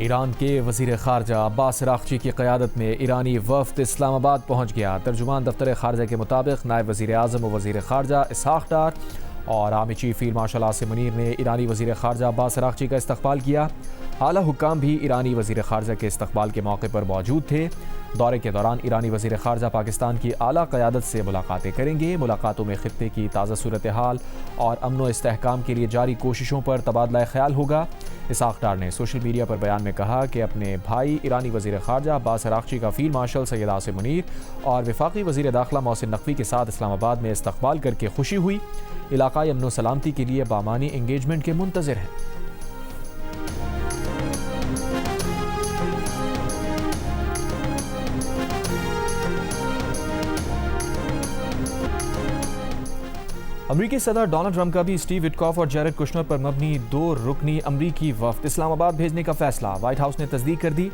ایران کے وزیر خارجہ عباس اراغچی کی قیادت میں ایرانی وفد اسلام آباد پہنچ گیا۔ ترجمان دفتر خارجہ کے مطابق نائب وزیر اعظم و وزیر خارجہ اسحاق ڈار اور army chief field marshal Asim Munir نے ایرانی وزیر خارجہ عباس اراغچی کا استقبال کیا۔ اعلیٰ حکام بھی ایرانی وزیر خارجہ کے استقبال کے موقع پر موجود تھے۔ دورے کے دوران ایرانی وزیر خارجہ پاکستان کی اعلیٰ قیادت سے ملاقاتیں کریں گے۔ ملاقاتوں میں خطے کی تازہ صورتحال اور امن و استحکام کے لیے جاری کوششوں پر تبادلہ خیال ہوگا۔ اسحاق ڈار نے سوشل میڈیا پر بیان میں کہا کہ اپنے بھائی ایرانی وزیر خارجہ عباس اراغچی کا فیلڈ مارشل سید عاصم منیر اور وفاقی وزیر داخلہ محسن نقوی کے ساتھ اسلام آباد میں استقبال کر کے خوشی ہوئی۔ علاقائی امن و سلامتی کے لیے بامعنی انگیجمنٹ کے منتظر ہیں۔ امریکی صدر ڈونلڈ ٹرمپ کا بھی اسٹیو وٹکاف اور جیرڈ کشنر پر مبنی 2 رکنی امریکی وفد اسلام آباد بھیجنے کا فیصلہ وائٹ ہاؤس نے تصدیق کر دی۔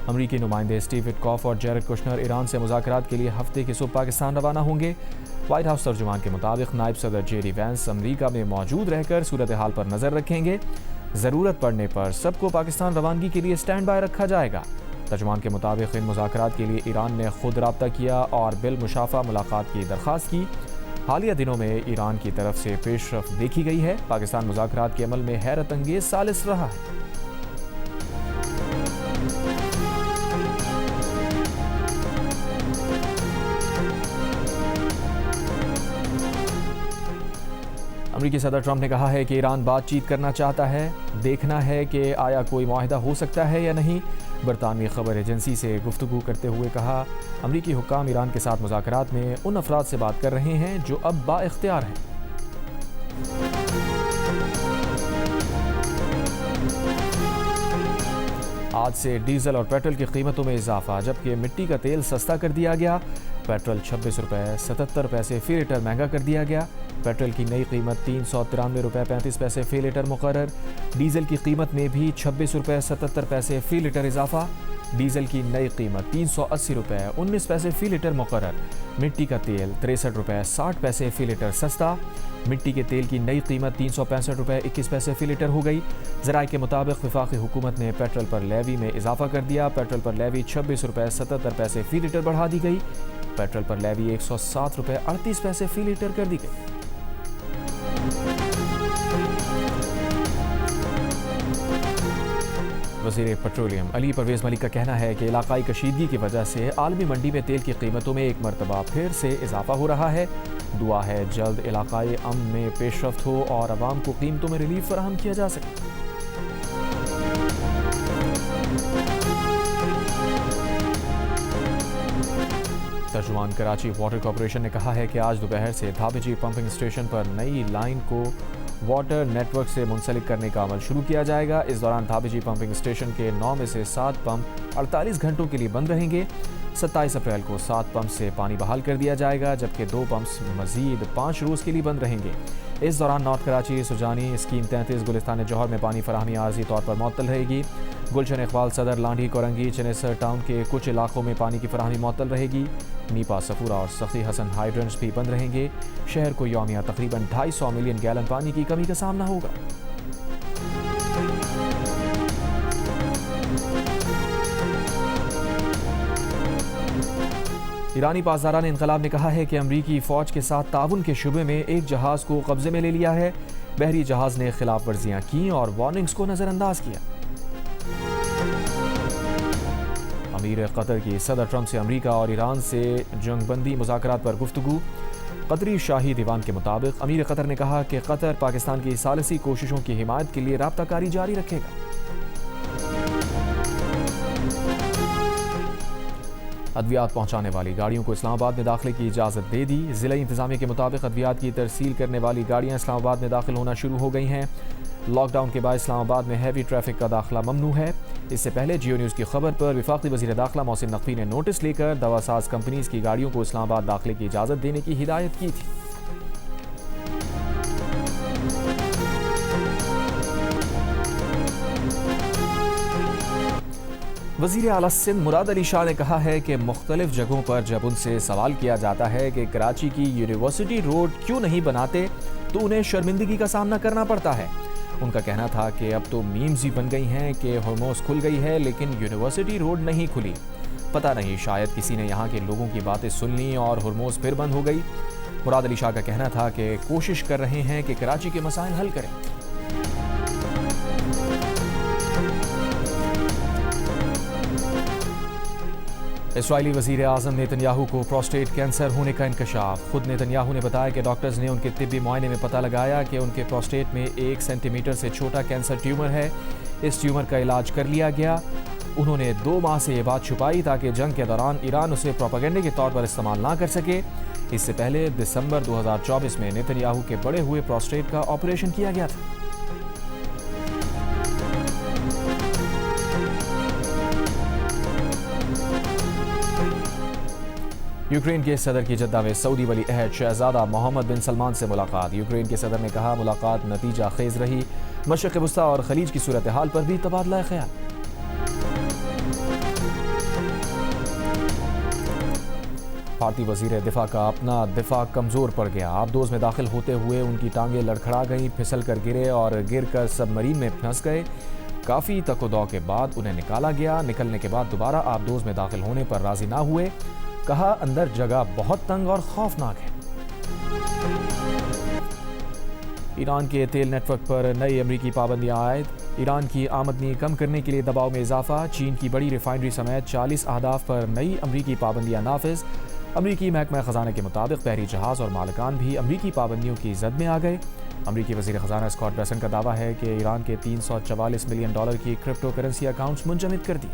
امریکی نمائندے اسٹیو وٹکاف اور جیرڈ کشنر ایران سے مذاکرات کے لیے ہفتے کی صبح پاکستان روانہ ہوں گے۔ وائٹ ہاؤس ترجمان کے مطابق نائب صدر جے ڈی وینس امریکہ میں موجود رہ کر صورتحال پر نظر رکھیں گے۔ ضرورت پڑنے پر سب کو پاکستان روانگی کے لیے اسٹینڈ بائی رکھا جائے گا۔ ترجمان کے مطابق ان مذاکرات کے لیے ایران نے خود رابطہ کیا اور بالمشافہ ملاقات کی درخواست کی۔ حالیہ دنوں میں ایران کی طرف سے پیش رفت دیکھی گئی ہے۔ پاکستان مذاکرات کے عمل میں حیرت انگیز ثالث رہا ہے۔ امریکی صدر ٹرمپ نے کہا ہے کہ ایران بات چیت کرنا چاہتا ہے، دیکھنا ہے کہ آیا کوئی معاہدہ ہو سکتا ہے یا نہیں۔ برطانوی خبر ایجنسی سے گفتگو کرتے ہوئے کہا، امریکی حکام ایران کے ساتھ مذاکرات میں ان افراد سے بات کر رہے ہیں جو اب با اختیار ہیں۔ آج سے ڈیزل اور پیٹرول کی قیمتوں میں اضافہ، جبکہ مٹی کا تیل سستا کر دیا گیا۔ پیٹرول 26 روپے 77 پیسے فی لیٹر مہنگا کر دیا گیا۔ پیٹرول کی نئی قیمت 393 روپے 35 پیسے فی لیٹر مقرر۔ ڈیزل کی قیمت میں بھی 26 روپے 77 پیسے فی لیٹر اضافہ۔ ڈیزل کی نئی قیمت 380 روپے 19 پیسے فی لیٹر مقرر۔ مٹی کا تیل 63 روپے 60 پیسے فی لیٹر سستا۔ مٹی کے تیل کی نئی قیمت 365 روپے 21 پیسے فی لیٹر ہو گئی۔ ذرائع کے مطابق وفاقی حکومت نے پیٹرول پر لیوی میں اضافہ کر دیا۔ پیٹرول پر لیوی 26 روپے 77 پیسے فی لیٹر بڑھا دی گئی۔ پیٹرول پر لیوی 107 روپے 38 پیسے فی لیٹر کر دی گئی۔ وزیر پیٹرولیم علی پرویز ملک کا کہنا ہے کہ علاقائی کشیدگی کی وجہ سے عالمی منڈی میں تیل کی قیمتوں میں ایک مرتبہ پھر سے اضافہ ہو رہا ہے۔ دعا ہے جلد علاقائی امن میں پیش رفت ہو اور عوام کو قیمتوں میں ریلیف فراہم کیا جا سکے۔ ترجمان کراچی واٹر کارپوریشن نے کہا ہے کہ آج دوپہر سے دھابجی پمپنگ اسٹیشن پر نئی لائن کو واٹر نیٹ ورک سے منسلک کرنے کا عمل شروع کیا جائے گا۔ اس دوران دھابجی پمپنگ اسٹیشن کے 9 میں سے 7 پمپ 48 گھنٹوں کے لیے بند رہیں گے۔ 27 اپریل کو 7 پمپ سے پانی بحال کر دیا جائے گا، جبکہ 2 پمپس مزید 5 روز کے لیے بند رہیں گے۔ اس دوران نارتھ کراچی سجانی اسکیم 33 گلستان جوہر میں پانی فراہمی عارضی طور پر معطل رہے گی۔ گلشن اقبال صدر لانڈھی کورنگی چنیسر ٹاؤن کے کچھ علاقوں میں پانی کی فراہمی معطل رہے گی۔ نیپا صفورہ اور سخی حسن ہائیڈرنٹس بھی بند رہیں گے۔ شہر کو یومیہ تقریباً 250 ملین گیلن پانی کی کمی کا سامنا ہوگا۔ ایرانی پاسداران انقلاب نے کہا ہے کہ امریکی فوج کے ساتھ تعاون کے شبے میں ایک جہاز کو قبضے میں لے لیا ہے۔ بحری جہاز نے خلاف ورزیاں کیں اور وارننگز کو نظر انداز کیا۔ امیر قطر کی صدر ٹرمپ سے امریکہ اور ایران سے جنگ بندی مذاکرات پر گفتگو۔ قطری شاہی دیوان کے مطابق امیر قطر نے کہا کہ قطر پاکستان کی ثالثی کوششوں کی حمایت کے لیے رابطہ کاری جاری رکھے گا۔ ادویات پہنچانے والی گاڑیوں کو اسلام آباد میں داخلے کی اجازت دے دی۔ ضلعی انتظامیہ کے مطابق ادویات کی ترسیل کرنے والی گاڑیاں اسلام آباد میں داخل ہونا شروع ہو گئی ہیں۔ لاک ڈاؤن کے بعد اسلام آباد میں ہیوی ٹریفک کا داخلہ ممنوع ہے۔ اس سے پہلے جیو نیوز کی خبر پر وفاقی وزیر داخلہ محسن نقوی نے نوٹس لے کر دوا ساز کمپنیز کی گاڑیوں کو اسلام آباد داخلے کی اجازت دینے کی ہدایت کی تھی۔ وزیر اعلیٰ سندھ مراد علی شاہ نے کہا ہے کہ مختلف جگہوں پر جب ان سے سوال کیا جاتا ہے کہ کراچی کی یونیورسٹی روڈ کیوں نہیں بناتے تو انہیں شرمندگی کا سامنا کرنا پڑتا ہے۔ ان کا کہنا تھا کہ اب تو میمز ہی بن گئی ہیں کہ ہرموز کھل گئی ہے لیکن یونیورسٹی روڈ نہیں کھلی. پتہ نہیں شاید کسی نے یہاں کے لوگوں کی باتیں سن لیں اور ہرموز پھر بند ہو گئی. مراد علی شاہ کا کہنا تھا کہ کوشش کر رہے ہیں کہ کراچی کے مسائل حل کریں. اسرائیلی وزیر اعظم نیتن یاہو کو پروسٹیٹ کینسر ہونے کا انکشاف. خود نیتن یاہو نے بتایا کہ ڈاکٹرز نے ان کے طبی معائنے میں پتہ لگایا کہ ان کے پروسٹیٹ میں 1 سینٹی میٹر سے چھوٹا کینسر ٹیومر ہے. اس ٹیومر کا علاج کر لیا گیا. انہوں نے 2 ماہ سے یہ بات چھپائی تاکہ جنگ کے دوران ایران اسے پروپیگنڈے کے طور پر استعمال نہ کر سکے. اس سے پہلے دسمبر 2024 میں نیتن یاہو کے بڑے ہوئے پروسٹیٹ کا آپریشن کیا گیا تھا. یوکرین کے صدر کی جدہ میں سعودی ولی عہد شہزادہ محمد بن سلمان سے ملاقات. یوکرین کے صدر نے کہا ملاقات نتیجہ خیز رہی. مشرق وسطی اور خلیج کی صورتحال پر بھی تبادلہ خیال. بھارتی وزیر دفاع کا اپنا دفاع کمزور پڑ گیا. آبدوز میں داخل ہوتے ہوئے ان کی ٹانگیں لڑکھڑا گئیں, پھسل کر گرے اور گر کر سب مرین میں پھنس گئے. کافی تک و دو کے بعد انہیں نکالا گیا. نکلنے کے بعد دوبارہ آبدوز میں داخل ہونے پر راضی نہ ہوئے. کہا اندر جگہ بہت تنگ اور خوفناک ہے. ایران کے تیل نیٹ ورک پر نئی امریکی پابندیاں عائد. ایران کی آمدنی کم کرنے کے لیے دباؤ میں اضافہ. چین کی بڑی ریفائنری سمیت 40 اہداف پر نئی امریکی پابندیاں نافذ. امریکی محکمہ خزانہ کے مطابق بحری جہاز اور مالکان بھی امریکی پابندیوں کی زد میں آ گئے. امریکی وزیر خزانہ اسکاٹ بیسنٹ کا دعویٰ ہے کہ ایران کے $344 ملین کی کرپٹو کرنسی اکاؤنٹس منجمد کر دی.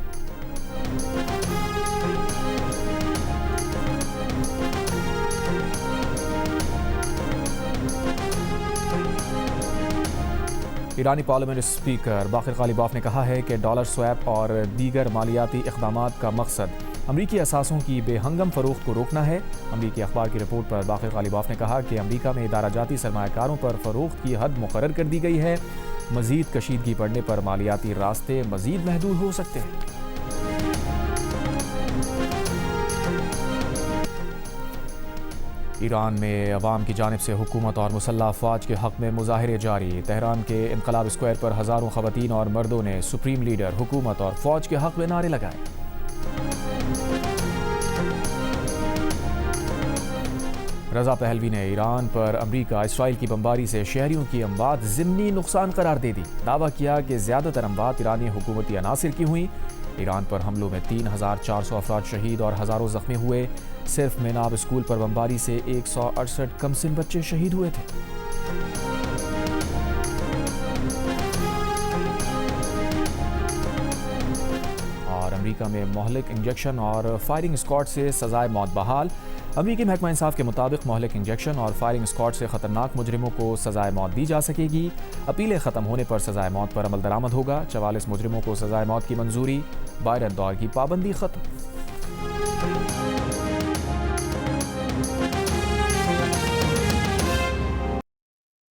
ایرانی پارلیمنٹ اسپیکر باقر غالیباف نے کہا ہے کہ ڈالر سویپ اور دیگر مالیاتی اقدامات کا مقصد امریکی اثاثوں کی بے ہنگم فروخت کو روکنا ہے. امریکی اخبار کی رپورٹ پر باقر غالیباف نے کہا کہ امریکہ میں ادارہ جاتی سرمایہ کاروں پر فروخت کی حد مقرر کر دی گئی ہے. مزید کشیدگی بڑھنے پر مالیاتی راستے مزید محدود ہو سکتے ہیں. ایران میں عوام کی جانب سے حکومت اور مسلح افواج کے حق میں مظاہرے جاری. تہران کے انقلاب اسکوائر پر ہزاروں خواتین اور مردوں نے سپریم لیڈر, حکومت اور فوج کے حق میں نعرے لگائے. رضا پہلوی نے ایران پر امریکہ اسرائیل کی بمباری سے شہریوں کی اموات ضمنی نقصان قرار دے دی. دعویٰ کیا کہ زیادہ تر اموات ایرانی حکومتی عناصر کی ہوئیں. ایران پر حملوں میں 3400 افراد شہید اور ہزاروں زخمی ہوئے. صرف میناب اسکول پر بمباری سے 168 کم سن بچے شہید ہوئے تھے. اور امریکہ میں مہلک انجیکشن اور فائرنگ اسکواڈ سے سزائے موت بحال. امریکی محکمہ انصاف کے مطابق مہلک انجیکشن اور فائرنگ اسکواڈ سے خطرناک مجرموں کو سزائے موت دی جا سکے گی. اپیلیں ختم ہونے پر سزائے موت پر عمل درآمد ہوگا. 44 مجرموں کو سزائے موت کی منظوری. بائیڈن دور کی پابندی ختم.